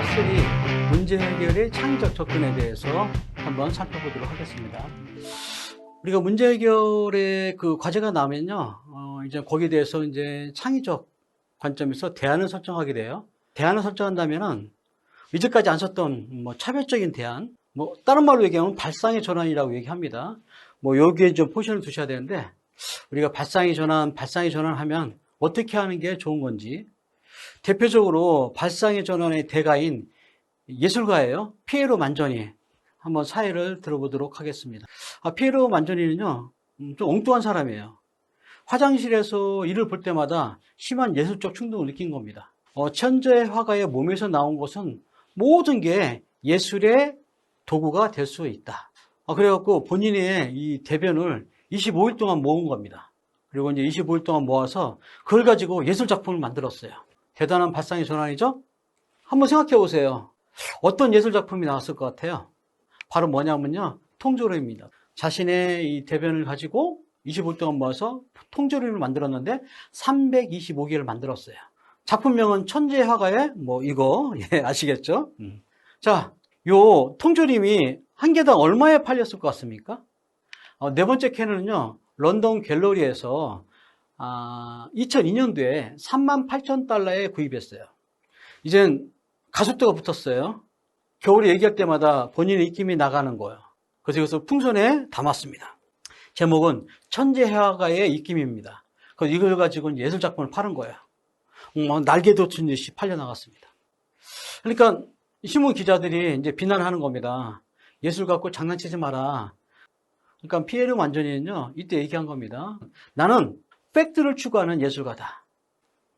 파3 문제 해결의 창의적 접근에 대해서 한번 살펴보도록 하겠습니다. 우리가 문제 해결의 그 과제가 나면요, 이제 거기에 대해서 이제 창의적 관점에서 대안을 설정하게 돼요. 대안을 설정한다면은 이제까지 안 썼던 뭐 차별적인 대안, 뭐 다른 말로 얘기하면 발상의 전환이라고 얘기합니다. 뭐 여기에 좀 포션을 두셔야 되는데, 우리가 발상의 전환하면 어떻게 하는 게 좋은 건지, 대표적으로 발상의 전환의 대가인 예술가예요. 피에로 만조니 한번 사회를 들어보도록 하겠습니다. 피에로 만조니는요, 좀 엉뚱한 사람이에요. 화장실에서 일을 볼 때마다 심한 예술적 충동을 느낀 겁니다. 천재 화가의 몸에서 나온 것은 모든 게 예술의 도구가 될 수 있다. 그래갖고 본인의 이 대변을 25일 동안 모은 겁니다. 그리고 이제 25일 동안 모아서 그걸 가지고 예술 작품을 만들었어요. 대단한 발상의 전환이죠? 한번 생각해 보세요. 어떤 예술 작품이 나왔을 것 같아요? 바로 뭐냐면요, 통조림입니다. 자신의 이 대변을 가지고 25일 동안 모아서 통조림을 만들었는데 325개를 만들었어요. 작품명은 천재 화가의 뭐 이거 아시겠죠? 자, 요 통조림이 한 개당 얼마에 팔렸을 것 같습니까? 네 번째 캔은요, 런던 갤러리에서 2002년도에 38,000달러에 구입했어요. 이젠 가속도가 붙었어요. 겨울에 얘기할 때마다 본인의 입김이 나가는 거예요. 그래서 이것을 풍선에 담았습니다. 제목은 천재 화가의 입김입니다. 그래서 이걸 가지고 예술 작품을 파는 거예요. 날개 돋친 듯이 팔려나갔습니다. 그러니까 신문 기자들이 이제 비난하는 겁니다. 예술 갖고 장난치지 마라. 그러니까 피에르 만조니는요, 이때 얘기한 겁니다. 나는 팩트를 추구하는 예술가다.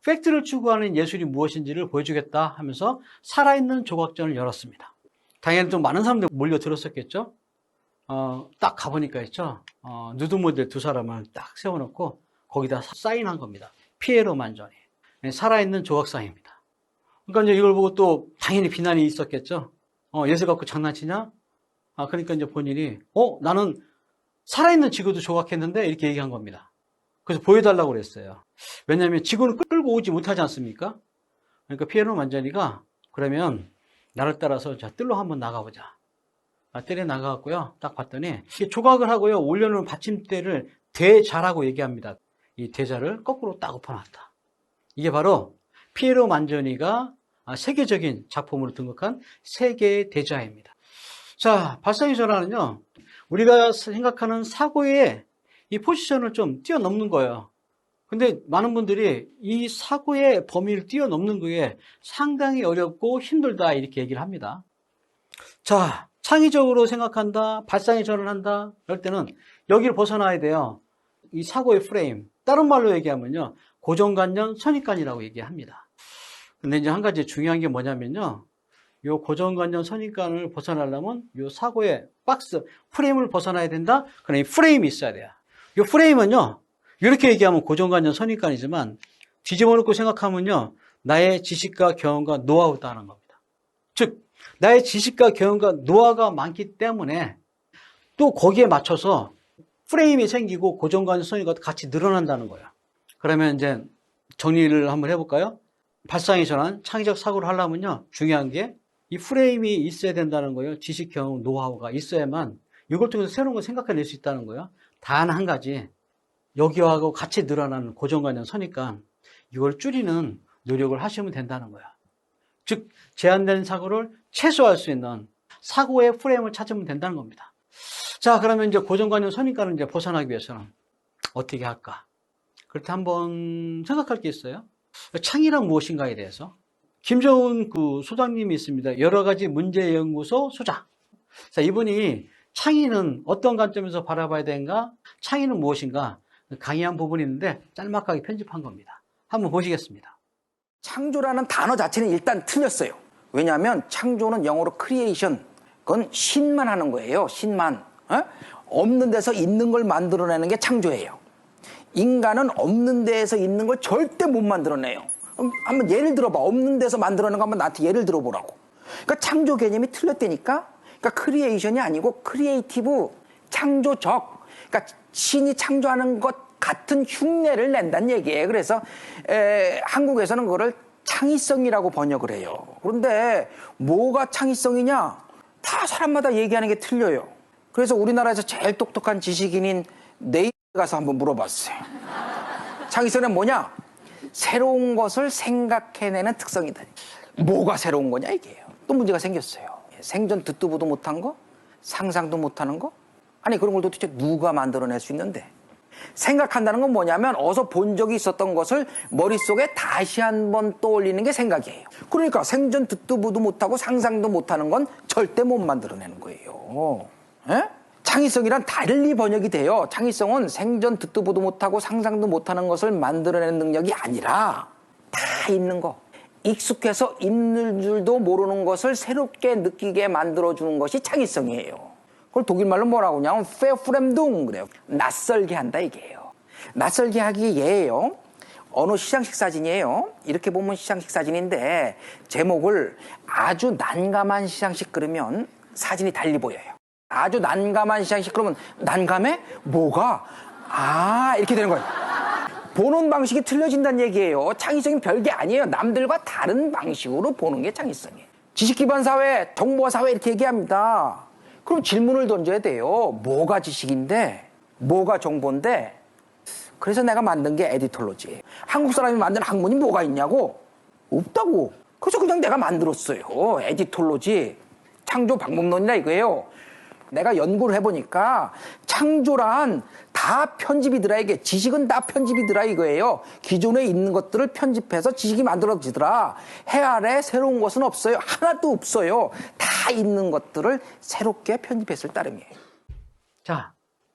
팩트를 추구하는 예술이 무엇인지를 보여주겠다 하면서 살아있는 조각전을 열었습니다. 당연히 좀 많은 사람들이 몰려들었었겠죠. 딱 가보니까 있죠. 누드 모델 두 사람을 딱 세워놓고 거기다 사인한 겁니다. 피에르 만조니. 살아있는 조각상입니다. 그러니까 이제 이걸 보고 또 당연히 비난이 있었겠죠. 예술 갖고 장난치냐? 그러니까 이제 본인이 나는 살아있는 지구도 조각했는데 이렇게 얘기한 겁니다. 그래서 보여달라고 그랬어요. 왜냐하면 지구는 끌고 오지 못하지 않습니까? 그러니까 피에르 만조니가 그러면 나를 따라서 자, 뜰로 한번 나가보자. 뜰에 나가갖고요, 딱 봤더니 조각을 하고요, 올려놓은 받침대를 대자라고 얘기합니다. 이 대자를 거꾸로 딱 엎어놨다. 이게 바로 피에르 만조니가 세계적인 작품으로 등극한 세계의 대자입니다. 자, 발상의 전환은요, 우리가 생각하는 사고의 이 포지션을 좀 뛰어넘는 거예요. 근데 많은 분들이 이 사고의 범위를 뛰어넘는 게 상당히 어렵고 힘들다 이렇게 얘기를 합니다. 자, 창의적으로 생각한다, 발상의 전환한다 이럴 때는 여기를 벗어나야 돼요. 이 사고의 프레임, 다른 말로 얘기하면요, 고정관념, 선입관이라고 얘기합니다. 근데 이제 한 가지 중요한 게 뭐냐면요, 요 고정관념, 선입관을 벗어나려면 요 사고의 박스, 프레임을 벗어나야 된다. 그럼 이 프레임이 있어야 돼요. 요 프레임은요, 이렇게 얘기하면 고정관념, 선입관이지만 뒤집어 놓고 생각하면요, 나의 지식과 경험과 노하우다 하는 겁니다. 즉, 나의 지식과 경험과 노하우가 많기 때문에 또 거기에 맞춰서 프레임이 생기고 고정관념, 선입관도 같이 늘어난다는 거예요. 그러면 이제 정리를 한번 해볼까요? 발상의 전환, 창의적 사고를 하려면요, 중요한 게 이 프레임이 있어야 된다는 거예요. 지식, 경험, 노하우가 있어야만 이걸 통해서 새로운 걸 생각해낼 수 있다는 거예요. 단 한 가지, 여기하고 같이 늘어나는 고정관념, 선입관, 이걸 줄이는 노력을 하시면 된다는 거예요. 즉, 제한된 사고를 최소화할 수 있는 사고의 프레임을 찾으면 된다는 겁니다. 자, 그러면 이제 고정관념, 선입관을 이제 벗어나기 위해서는 어떻게 할까? 그렇게 한번 생각할 게 있어요. 창의란 무엇인가에 대해서. 김정은 소장님이 있습니다. 여러 가지 문제 연구소 소장. 자, 이분이 창의는 어떤 관점에서 바라봐야 되는가? 창의는 무엇인가? 강의한 부분이 있는데 짤막하게 편집한 겁니다. 한번 보시겠습니다. 창조라는 단어 자체는 일단 틀렸어요. 왜냐하면 창조는 영어로 크리에이션, 그건 신만 하는 거예요. 신만. 없는 데서 있는 걸 만들어내는 게 창조예요. 인간은 없는 데에서 있는 걸 절대 못 만들어내요. 한번 예를 들어봐. 없는 데서 만들어내는 거 한번 나한테 예를 들어보라고. 그러니까 창조 개념이 틀렸다니까. 그러니까 크리에이션이 아니고 크리에이티브, 창조적. 그러니까 신이 창조하는 것 같은 흉내를 낸다는 얘기예요. 그래서 한국에서는 그거를 창의성이라고 번역을 해요. 그런데 뭐가 창의성이냐? 다 사람마다 얘기하는 게 틀려요. 그래서 우리나라에서 제일 똑똑한 지식인인 네이버에 가서 한번 물어봤어요. 창의성은 뭐냐? 새로운 것을 생각해내는 특성이다. 뭐가 새로운 거냐 이게요. 또 문제가 생겼어요. 생전 듣도 보도 못한 거? 상상도 못하는 거? 아니 그런 걸 도대체 누가 만들어낼 수 있는데? 생각한다는 건 뭐냐면 어서 본 적이 있었던 것을 머릿속에 다시 한번 떠올리는 게 생각이에요. 그러니까 생전 듣도 보도 못하고 상상도 못하는 건 절대 못 만들어내는 거예요. 에? 창의성이란 달리 번역이 돼요. 창의성은 생전 듣도 보도 못하고 상상도 못하는 것을 만들어내는 능력이 아니라 다 있는 거, 익숙해서 있는 줄도 모르는 것을 새롭게 느끼게 만들어주는 것이 창의성이에요. 그걸 독일말로 뭐라고 하냐면 페프렘둥 그래요. 낯설게 한다 이게요. 낯설게 하기 예예요. 어느 시상식 사진이에요. 이렇게 보면 시상식 사진인데 제목을 아주 난감한 시상식 그러면 사진이 달리 보여요. 아주 난감한 시상식 그러면 난감해? 뭐가? 아 이렇게 되는 거예요. 보는 방식이 틀려진다는 얘기예요. 창의성이 별게 아니에요. 남들과 다른 방식으로 보는 게 창의성이에요. 지식기반 사회, 정보화 사회 이렇게 얘기합니다. 그럼 질문을 던져야 돼요. 뭐가 지식인데? 뭐가 정보인데? 그래서 내가 만든 게 에디톨로지예요. 한국 사람이 만든 학문이 뭐가 있냐고? 없다고. 그래서 그냥 내가 만들었어요. 에디톨로지. 창조 방법론이라 이거예요. 내가 연구를 해보니까 창조란 다 편집이더라 이게. 지식은 다 편집이더라 이거예요. 기존에 있는 것들을 편집해서 지식이 만들어지더라. 해 아래 새로운 것은 없어요. 하나도 없어요. 다 있는 것들을 새롭게 편집했을 따름이에요. 자,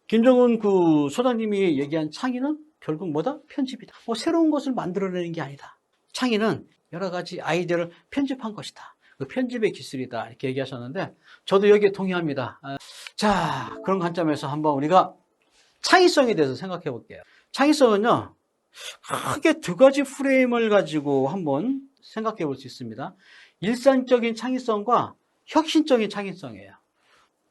김정은 그 소장님이 얘기한 창의는 결국 뭐다? 편집이다. 뭐 새로운 것을 만들어내는 게 아니다. 창의는 여러 가지 아이디어를 편집한 것이다. 그 편집의 기술이다. 이렇게 얘기하셨는데 저도 여기에 동의합니다. 자, 그런 관점에서 한번 우리가 창의성에 대해서 생각해 볼게요. 창의성은요, 크게 두 가지 프레임을 가지고 한번 생각해 볼 수 있습니다. 일상적인 창의성과 혁신적인 창의성이에요.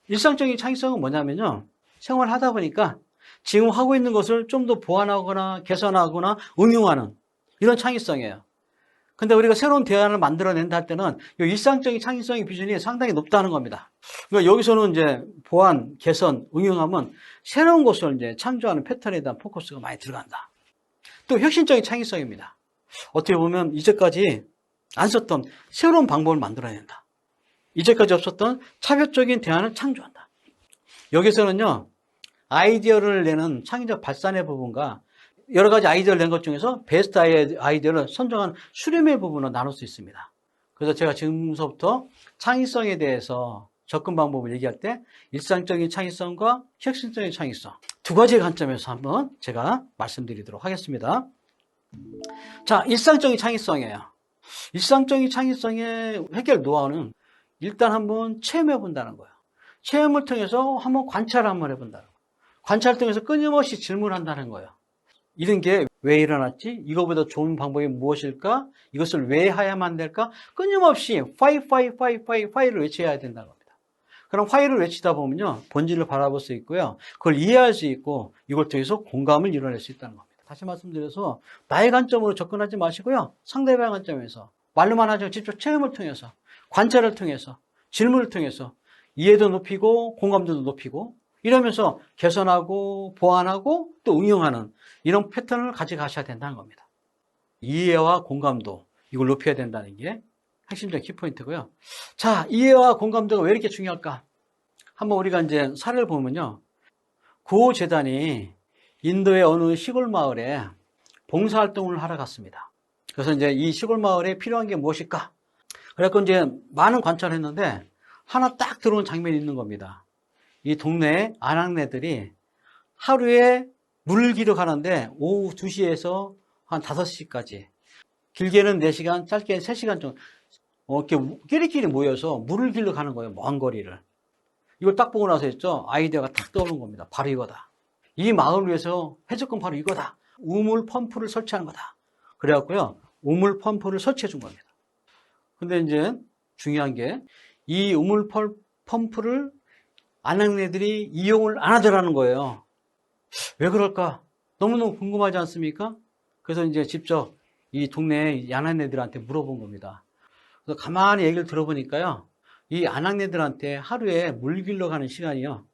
일상적인 창의성은 뭐냐면요, 생활하다 보니까 지금 하고 있는 것을 좀 더 보완하거나 개선하거나 응용하는 이런 창의성이에요. 근데 우리가 새로운 대안을 만들어낸다 할 때는 이 일상적인 창의성의 비중이 상당히 높다는 겁니다. 그러니까 여기서는 이제 보완, 개선, 응용하면 새로운 것을 이제 창조하는 패턴에 대한 포커스가 많이 들어간다. 또 혁신적인 창의성입니다. 어떻게 보면 이제까지 안 썼던 새로운 방법을 만들어낸다. 이제까지 없었던 차별적인 대안을 창조한다. 여기서는요, 아이디어를 내는 창의적 발산의 부분과 여러 가지 아이디어를 낸 것 중에서 베스트 아이디어를 선정한 수렴의 부분으로 나눌 수 있습니다. 그래서 제가 지금서부터 창의성에 대해서 접근 방법을 얘기할 때 일상적인 창의성과 혁신적인 창의성 두 가지 관점에서 한번 제가 말씀드리도록 하겠습니다. 자, 일상적인 창의성이에요. 일상적인 창의성의 해결 노하우는 일단 한번 체험해 본다는 거예요. 체험을 통해서 한번 관찰을 한번 해본다는 거예요. 관찰을 통해서 끊임없이 질문한다는 거예요. 이런 게 왜 일어났지? 이거보다 좋은 방법이 무엇일까? 이것을 왜 해야만 될까? 끊임없이 파이를 외쳐야 된다는 겁니다. 그럼 파이를 외치다 보면요, 본질을 바라볼 수 있고요, 그걸 이해할 수 있고 이걸 통해서 공감을 이뤄낼 수 있다는 겁니다. 다시 말씀드려서 나의 관점으로 접근하지 마시고요, 상대방의 관점에서 말로만 하지 않고 직접 체험을 통해서, 관찰을 통해서, 질문을 통해서 이해도 높이고 공감도도 높이고 이러면서 개선하고 보완하고 또 응용하는 이런 패턴을 가져가셔야 된다는 겁니다. 이해와 공감도, 이걸 높여야 된다는 게 핵심적인 키포인트고요. 자, 이해와 공감도가 왜 이렇게 중요할까? 한번 우리가 이제 사례를 보면요, 구호재단이 인도의 어느 시골 마을에 봉사활동을 하러 갔습니다. 그래서 이제 이 시골 마을에 필요한 게 무엇일까? 그래서 이제 많은 관찰을 했는데 하나 딱 들어온 장면이 있는 겁니다. 이 동네 아낙네들이 하루에 물을 기르러 가는데 오후 2시에서 한 5시까지, 길게는 4시간, 짧게는 3시간 정도 이렇게 끼리끼리 모여서 물을 기르러 가는 거예요. 먼 거리를. 이걸 딱 보고 나서 했죠, 아이디어가 딱 떠오른 겁니다. 바로 이거다. 이 마을을 위해서 해줄 건 바로 이거다. 우물 펌프를 설치하는 거다. 그래갖고요, 우물 펌프를 설치해 준 겁니다. 근데 이제 중요한 게 이 우물 펌프를 아낙네들이 이용을 안 하더라는 거예요. 왜 그럴까? 너무너무 궁금하지 않습니까? 그래서 이제 직접 이 동네 야나네들한테 물어본 겁니다. 그래서 가만히 얘기를 들어보니까요, 이 아낙네들한테 하루에 물 길러 가는 시간이요,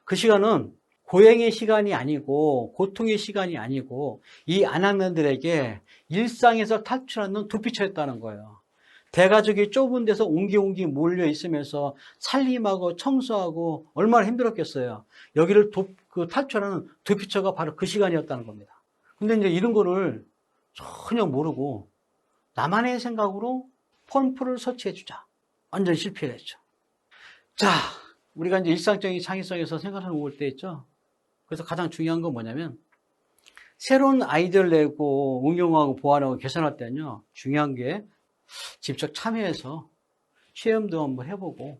그 시간은 고행의 시간이 아니고 고통의 시간이 아니고 이 아낙네들에게 일상에서 탈출하는 도피처였다는 거예요. 대가족이 좁은 데서 옹기옹기 몰려 있으면서 살림하고 청소하고 얼마나 힘들었겠어요. 여기를 탈출하는 도피처가 바로 그 시간이었다는 겁니다. 근데 이제 이런 거를 전혀 모르고 나만의 생각으로 펌프를 설치해 주자. 완전 실패를 했죠. 자, 우리가 이제 일상적인 창의성에서 생각하는 거 올 때 있죠. 그래서 가장 중요한 건 뭐냐면, 새로운 아이디어를 내고 응용하고 보완하고 개선할 때는요, 중요한 게 직접 참여해서 시험도 한번 해보고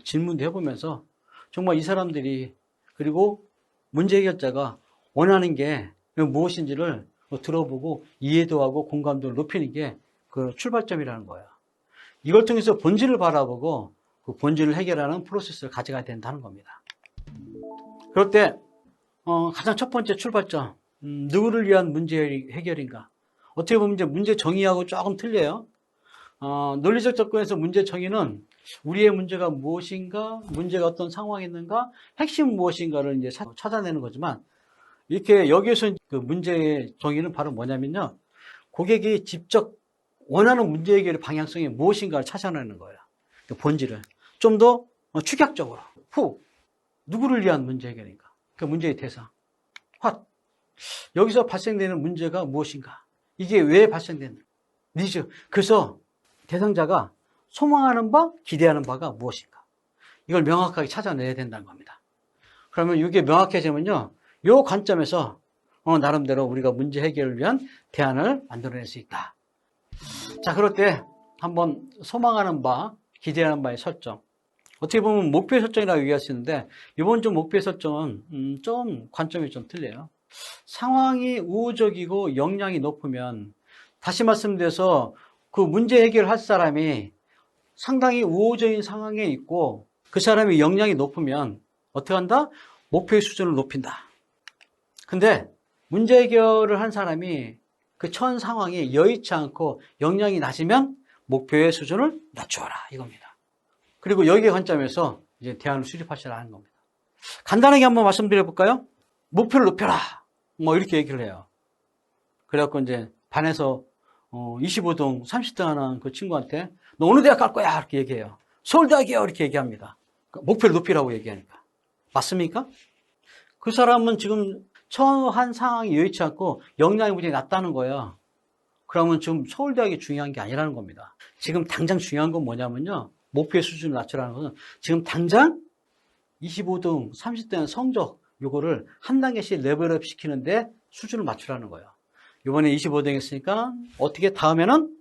질문도 해보면서 정말 이 사람들이, 그리고 문제 해결자가 원하는 게 무엇인지를 들어보고 이해도 하고 공감도를 높이는 게 그 출발점이라는 거예요. 이걸 통해서 본질을 바라보고 그 본질을 해결하는 프로세스를 가져가야 된다는 겁니다. 그럴 때 가장 첫 번째 출발점, 누구를 위한 문제 해결인가? 어떻게 보면 이제 문제 정의하고 조금 틀려요. 논리적 접근에서 문제 정의는 우리의 문제가 무엇인가, 문제가 어떤 상황에 있는가, 핵심 무엇인가를 이제 찾아내는 거지만, 이렇게 여기에서 그 문제의 정의는 바로 뭐냐면요, 고객이 직접 원하는 문제 해결의 방향성이 무엇인가를 찾아내는 거예요. 그 본질을 좀 더 축약적으로, 누구를 위한 문제 해결인가? 그 문제의 대상, 여기서 발생되는 문제가 무엇인가? 이게 왜 발생되는 니즈? 그래서 대상자가 소망하는 바, 기대하는 바가 무엇인가? 이걸 명확하게 찾아내야 된다는 겁니다. 그러면 이게 명확해지면요, 이 관점에서 나름대로 우리가 문제 해결을 위한 대안을 만들어낼 수 있다. 자, 그럴 때 한번 소망하는 바, 기대하는 바의 설정. 어떻게 보면 목표의 설정이라고 얘기할 수 있는데, 이번 좀 목표의 설정은 좀 관점이 좀 틀려요. 상황이 우호적이고 역량이 높으면, 다시 말씀드려서 그 문제 해결할 사람이 상당히 우호적인 상황에 있고 그 사람이 역량이 높으면 어떻게 한다? 목표의 수준을 높인다. 근데 문제 해결을 한 사람이 그 처한 상황이 여의치 않고 역량이 낮으면 목표의 수준을 낮추어라, 이겁니다. 그리고 여기의 관점에서 이제 대안을 수립하시라 하는 겁니다. 간단하게 한번 말씀드려 볼까요? 목표를 높여라, 이렇게 얘기를 해요. 그래갖고 이제 반에서 25등 30등 하는 그 친구한테 너 어느 대학 갈 거야? 이렇게 얘기해요. 서울대학이요, 이렇게 얘기합니다. 목표를 높이라고 얘기하니까. 맞습니까? 그 사람은 지금 처한 상황이 여의치 않고 역량이 굉장히 낮다는 거예요. 그러면 지금 서울대학이 중요한 게 아니라는 겁니다. 지금 당장 중요한 건 뭐냐면요, 목표의 수준을 낮추라는 것은 지금 당장 25등 30등 성적 요거를 한 단계씩 레벨업 시키는데 수준을 맞추라는 거예요. 이번에 25등 했으니까 어떻게 다음에는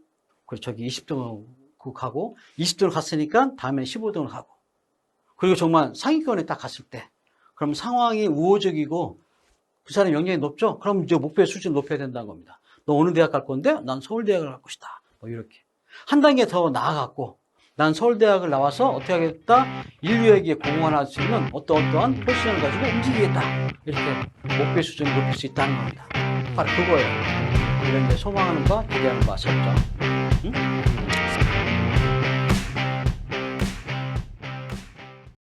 저기 20등을 가고, 20등을 갔으니까 다음에는 15등을 가고, 그리고 정말 상위권에 딱 갔을 때 그럼 상황이 우호적이고 그 사람 역량이 높죠? 그럼 이제 목표의 수준을 높여야 된다는 겁니다. 너 어느 대학 갈 건데? 난 서울대학을 갈 것이다. 이렇게 한 단계 더 나아갔고, 난 서울대학을 나와서 어떻게 하겠다? 인류에게 공헌할 수 있는 어떠한 포지션을 가지고 움직이겠다. 이렇게 목표의 수준을 높일 수 있다는 겁니다. 바로 그거예요. 이런 이제 소망하는 바, 기대하는 바 설정. 응?